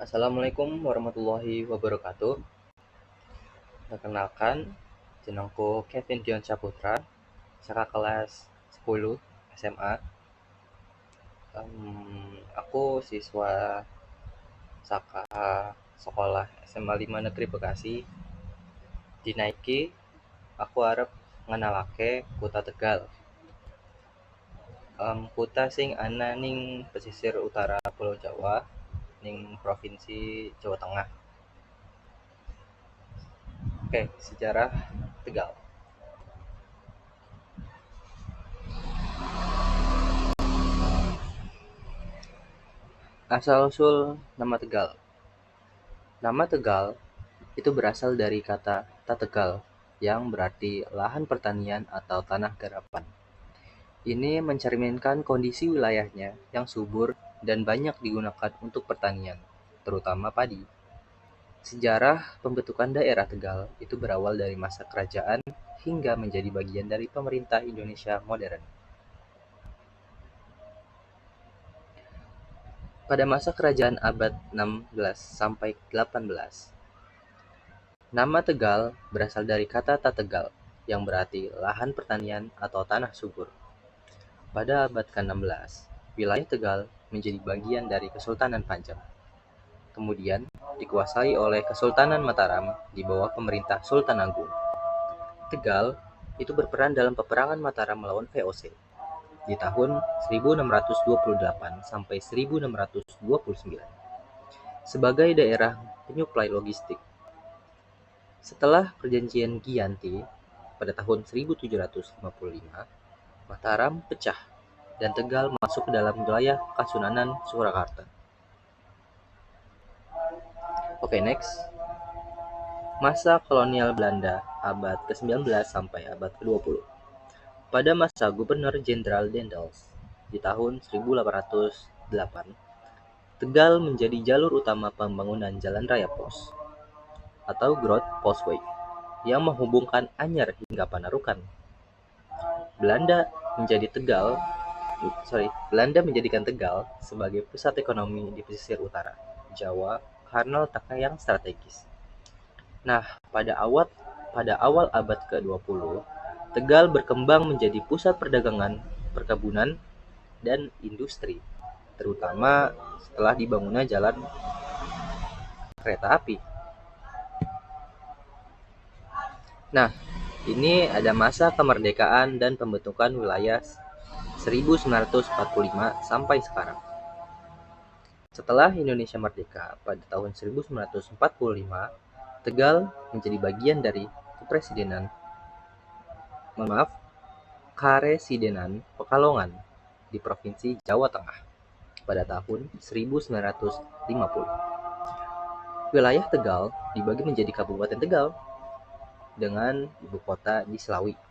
Assalamualaikum warahmatullahi wabarakatuh. Perkenalkan, jenengku Kevin Dion Saputra, saka kelas 10 SMA. Aku siswa saka sekolah SMA 5 Negeri Bekasi. Dinaiki, aku arep ngenalake Kuta Tegal. Kuta sing ana ning pesisir utara Pulau Jawa, ning Provinsi Jawa Tengah. Oke, sejarah Tegal. Asal-usul nama Tegal. Nama Tegal itu berasal dari kata Tategal yang berarti lahan pertanian atau tanah garapan. Ini mencerminkan kondisi wilayahnya yang subur dan banyak digunakan untuk pertanian, terutama padi. Sejarah pembentukan daerah Tegal itu berawal dari masa kerajaan hingga menjadi bagian dari pemerintah Indonesia modern. Pada masa kerajaan abad 16 sampai 18, nama Tegal berasal dari kata Tategal yang berarti lahan pertanian atau tanah subur. Pada abad ke-16, wilayah Tegal menjadi bagian dari Kesultanan Panjang. Kemudian dikuasai oleh Kesultanan Mataram di bawah pemerintah Sultan Agung. Tegal itu berperan dalam peperangan Mataram melawan VOC di tahun 1628 sampai 1629 sebagai daerah penyuplai logistik. Setelah perjanjian Giyanti pada tahun 1755, Mataram pecah dan Tegal masuk ke dalam wilayah Kasunanan Surakarta. Oke, next. Masa kolonial Belanda abad ke-19 sampai abad ke-20. Pada masa Gubernur Jenderal Dendels di tahun 1808, Tegal menjadi jalur utama pembangunan Jalan Raya Pos atau Growth Postway yang menghubungkan Anyar hingga Panarukan. Belanda menjadikan Tegal sebagai pusat ekonomi di pesisir utara Jawa karena letaknya yang strategis. Nah, pada awal abad ke-20, Tegal berkembang menjadi pusat perdagangan, perkebunan, dan industri, terutama setelah dibangunnya jalan kereta api. Nah, ini ada masa kemerdekaan dan pembentukan wilayah 1945 sampai sekarang. Setelah Indonesia merdeka pada tahun 1945, Tegal menjadi bagian dari Karesidenan Pekalongan di Provinsi Jawa Tengah pada tahun 1950. Wilayah Tegal dibagi menjadi Kabupaten Tegal dengan ibu kota di Selawi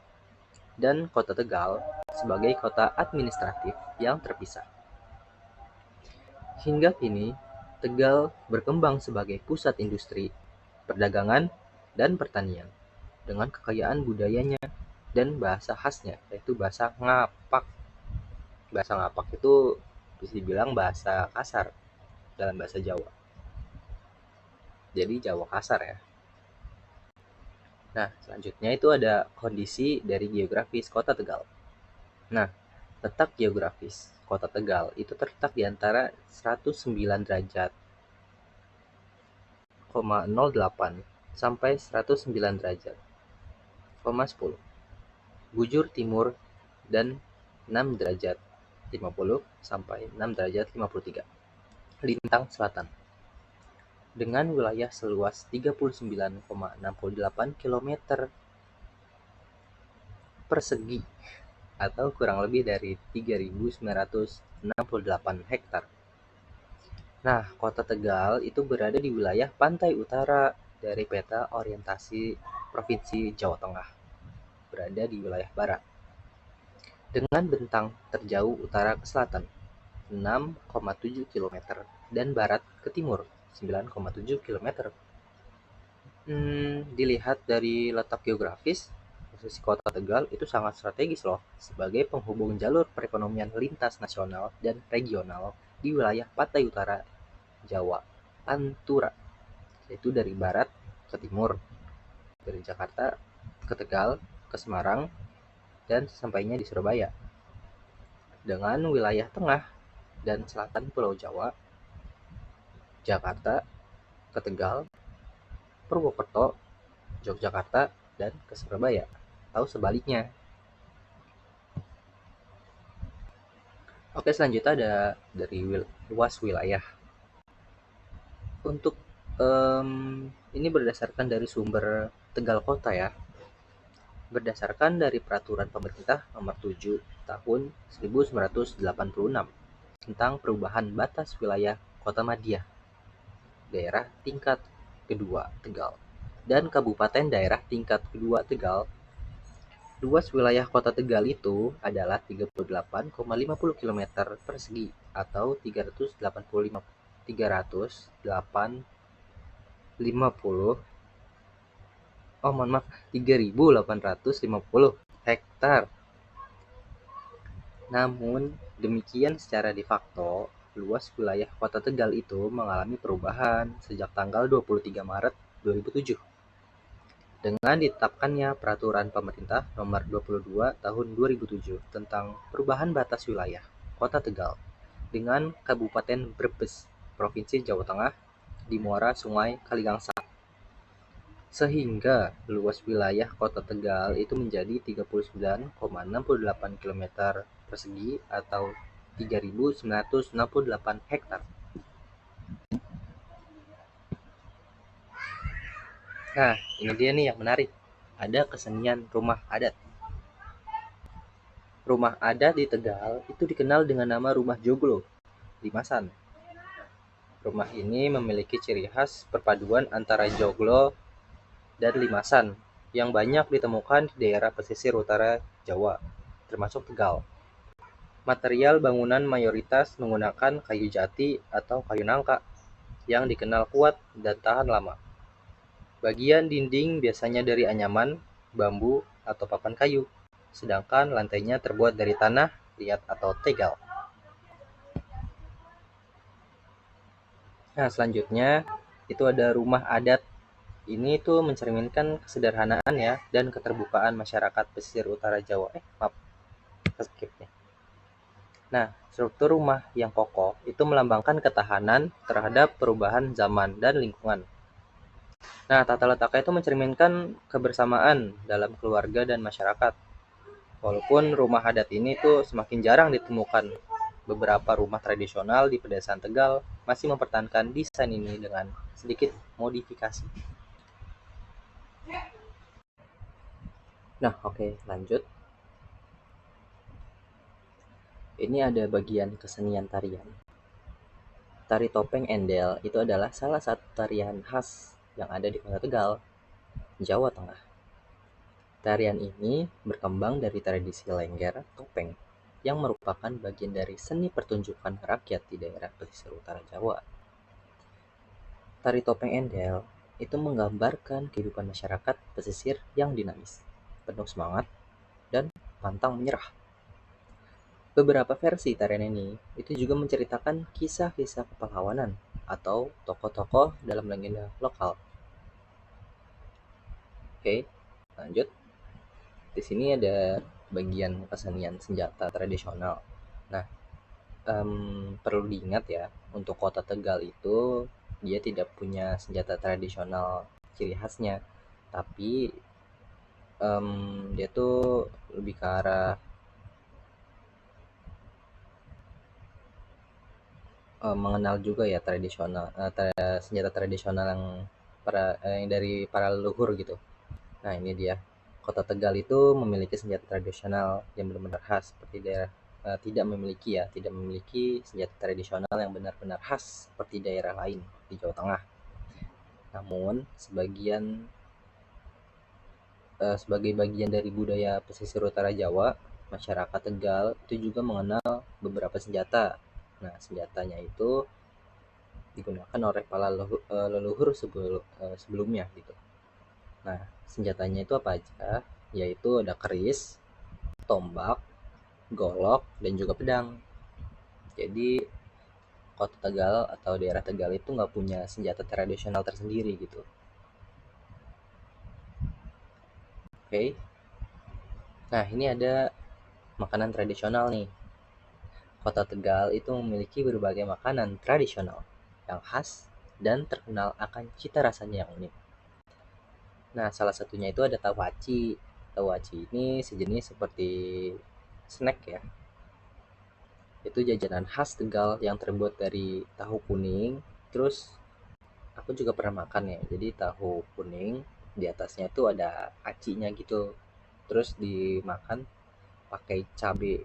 dan Kota Tegal sebagai kota administratif yang terpisah. Hingga kini, Tegal berkembang sebagai pusat industri, perdagangan, dan pertanian dengan kekayaan budayanya dan bahasa khasnya, yaitu bahasa Ngapak. Bahasa Ngapak itu bisa dibilang bahasa kasar dalam bahasa Jawa. Jadi Jawa kasar ya. Nah, selanjutnya itu ada kondisi dari geografis Kota Tegal. Nah, letak geografis Kota Tegal itu terletak di antara 109 derajat, 08 sampai 109 derajat, 10 bujur timur dan 6 derajat 50 sampai 6 derajat 53 lintang selatan dengan wilayah seluas 39,68 km persegi atau kurang lebih dari 3.968 hektar. Nah, Kota Tegal itu berada di wilayah pantai utara dari peta orientasi Provinsi Jawa Tengah, berada di wilayah barat, dengan bentang terjauh utara ke selatan 6,7 km dan barat ke timur 9,7 km. Dilihat dari letak geografis, posisi Kota Tegal itu sangat strategis loh sebagai penghubung jalur perekonomian lintas nasional dan regional di wilayah pantai utara Jawa. Pantura, yaitu dari barat ke timur, dari Jakarta ke Tegal, ke Semarang, dan sampainya di Surabaya. Dengan wilayah tengah dan selatan Pulau Jawa, Jakarta ke Tegal, Purwokerto, Yogyakarta, dan ke Surabaya, atau sebaliknya. Oke, selanjutnya ada dari luas wilayah. Untuk ini berdasarkan dari sumber Tegal Kota ya. Berdasarkan dari peraturan pemerintah nomor 7 tahun 1986 tentang perubahan batas wilayah Kota Madia, daerah tingkat kedua Tegal, dan Kabupaten daerah tingkat kedua Tegal. Luas wilayah Kota Tegal itu adalah 38,50 km persegi atau 3.850 hektar. Namun demikian secara de facto, luas wilayah Kota Tegal itu mengalami perubahan sejak tanggal 23 Maret 2007 dengan ditetapkannya Peraturan Pemerintah Nomor 22 Tahun 2007 tentang perubahan batas wilayah Kota Tegal dengan Kabupaten Brebes, Provinsi Jawa Tengah di muara Sungai Kaligangsa. Sehingga luas wilayah Kota Tegal itu menjadi 39,68 km persegi atau 3.968 hektar. Nah, ini dia nih yang menarik. Ada kesenian rumah adat. Rumah adat di Tegal itu dikenal dengan nama Rumah Joglo, Limasan. Rumah ini memiliki ciri khas perpaduan antara joglo dan limasan yang banyak ditemukan di daerah pesisir utara Jawa, termasuk Tegal. Material bangunan mayoritas menggunakan kayu jati atau kayu nangka yang dikenal kuat dan tahan lama. Bagian dinding biasanya dari anyaman, bambu, atau papan kayu, sedangkan lantainya terbuat dari tanah, liat atau tegal. Nah, selanjutnya itu ada rumah adat. Ini tuh mencerminkan kesederhanaan ya dan keterbukaan masyarakat pesisir utara Jawa. Maaf, skip nih. Nah, struktur rumah yang kokoh itu melambangkan ketahanan terhadap perubahan zaman dan lingkungan. Nah, tata letaknya itu mencerminkan kebersamaan dalam keluarga dan masyarakat. Walaupun rumah adat ini tuh semakin jarang ditemukan, beberapa rumah tradisional di pedesaan Tegal masih mempertahankan desain ini dengan sedikit modifikasi. Nah, oke, lanjut. Ini ada bagian kesenian tarian. Tari topeng endel itu adalah salah satu tarian khas yang ada di Kota Tegal, Jawa Tengah. Tarian ini berkembang dari tradisi lengger topeng yang merupakan bagian dari seni pertunjukan rakyat di daerah pesisir utara Jawa. Tari topeng endel itu menggambarkan kehidupan masyarakat pesisir yang dinamis, penuh semangat, dan pantang menyerah. Beberapa versi tarian ini itu juga menceritakan kisah-kisah kepahlawanan atau tokoh-tokoh dalam legenda lokal. Oke, lanjut. Di sini ada bagian kesenian senjata tradisional. Nah, perlu diingat ya, untuk Kota Tegal itu dia tidak punya senjata tradisional ciri khasnya, tapi dia tuh lebih ke arah mengenal juga ya tradisional senjata tradisional yang dari para leluhur gitu. Nah, ini dia. Kota Tegal itu memiliki senjata tradisional yang benar-benar khas seperti daerah tidak memiliki senjata tradisional yang benar-benar khas seperti daerah lain di Jawa Tengah. Namun sebagai bagian dari budaya pesisir utara Jawa, masyarakat Tegal itu juga mengenal beberapa senjata. Nah, senjatanya itu digunakan oleh para leluhur sebelumnya gitu. Nah, senjatanya itu apa aja? Yaitu ada keris, tombak, golok, dan juga pedang. Jadi Kota Tegal atau daerah Tegal itu nggak punya senjata tradisional tersendiri gitu. Oke. Nah, ini ada makanan tradisional nih. Kota Tegal itu memiliki berbagai makanan tradisional yang khas dan terkenal akan cita rasanya yang unik. Nah, salah satunya itu ada tahu aci. Tahu aci ini sejenis seperti snack ya. Itu jajanan khas Tegal yang terbuat dari tahu kuning. Terus aku juga pernah makan ya. Jadi tahu kuning di atasnya itu ada acinya gitu. Terus dimakan pakai cabai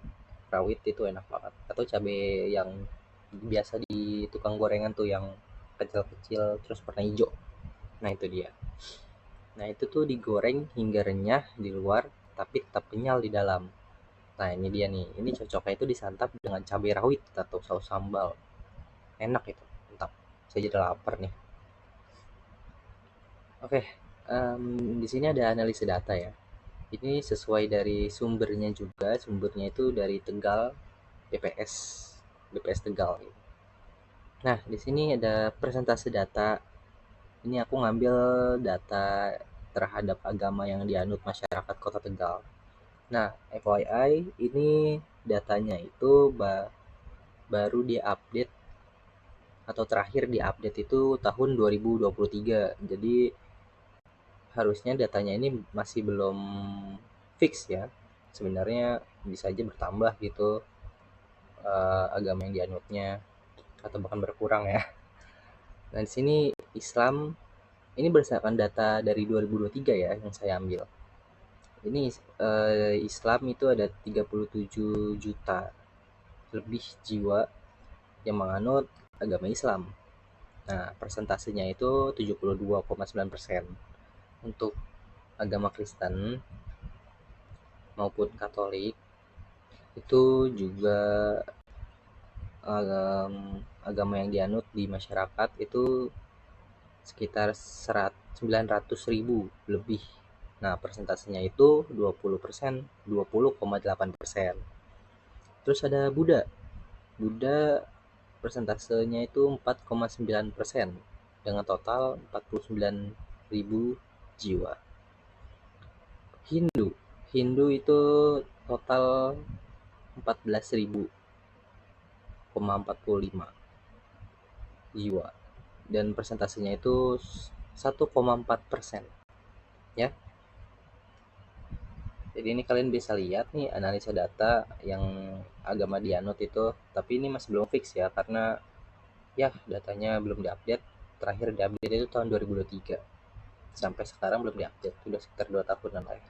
rawit, itu enak banget. Atau cabai yang biasa di tukang gorengan tuh yang kecil-kecil terus warna hijau. Nah, itu dia. Nah, itu tuh digoreng hingga renyah di luar tapi tetap kenyal di dalam. Nah, ini dia nih. Ini cocoknya itu disantap dengan cabai rawit atau saus sambal. Enak itu. Mantap. Saya jadi lapar nih. Oke, di sini ada analisa data ya. Ini sesuai dari sumbernya juga. Sumbernya itu dari Tegal BPS, BPS Tegal. Nah, di sini ada persentase data. Ini aku ngambil data terhadap agama yang dianut masyarakat Kota Tegal. Nah, FYI, ini datanya itu baru diupdate atau terakhir diupdate itu tahun 2023. Jadi harusnya datanya ini masih belum fix ya. Sebenarnya bisa aja bertambah gitu agama yang dianutnya atau bahkan berkurang ya. Nah, di sini Islam ini berdasarkan data dari 2023 ya yang saya ambil. Ini Islam itu ada 37 juta lebih jiwa yang menganut agama Islam. Nah, persentasenya itu 72,9%. Untuk agama Kristen maupun Katolik itu juga agama yang dianut di masyarakat itu sekitar 900.000 lebih. Nah, persentasenya itu 20%, 20,8%. Terus ada Buddha. Buddha persentasenya itu 4,9% dengan total 49.000 jiwa. Hindu. Hindu itu total 14.000,45 jiwa dan persentasenya itu 1,4% ya. Jadi ini kalian bisa lihat nih analisa data yang agama dianut itu, tapi ini masih belum fix ya karena ya datanya belum diupdate. Terakhir diupdate itu tahun 2023. Sampai sekarang belum diupdate, sudah sekitar 2 tahunan lah ya.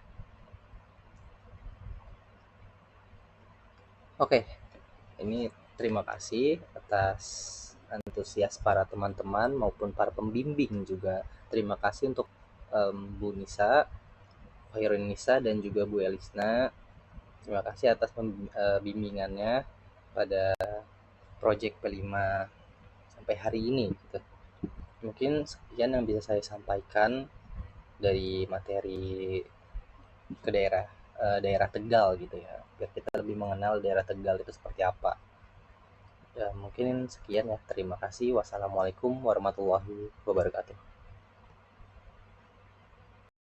Oke, ini terima kasih atas antusias para teman-teman maupun para pembimbing juga. Terima kasih untuk Bu Nisa, Khairun Nisa dan juga Bu Elisna. Terima kasih atas bimbingannya pada proyek P5 sampai hari ini gitu. Mungkin sekian yang bisa saya sampaikan dari materi ke daerah Tegal gitu ya, biar kita lebih mengenal daerah Tegal itu seperti apa. Ya, mungkin sekian ya. Terima kasih. Wassalamualaikum warahmatullahi wabarakatuh.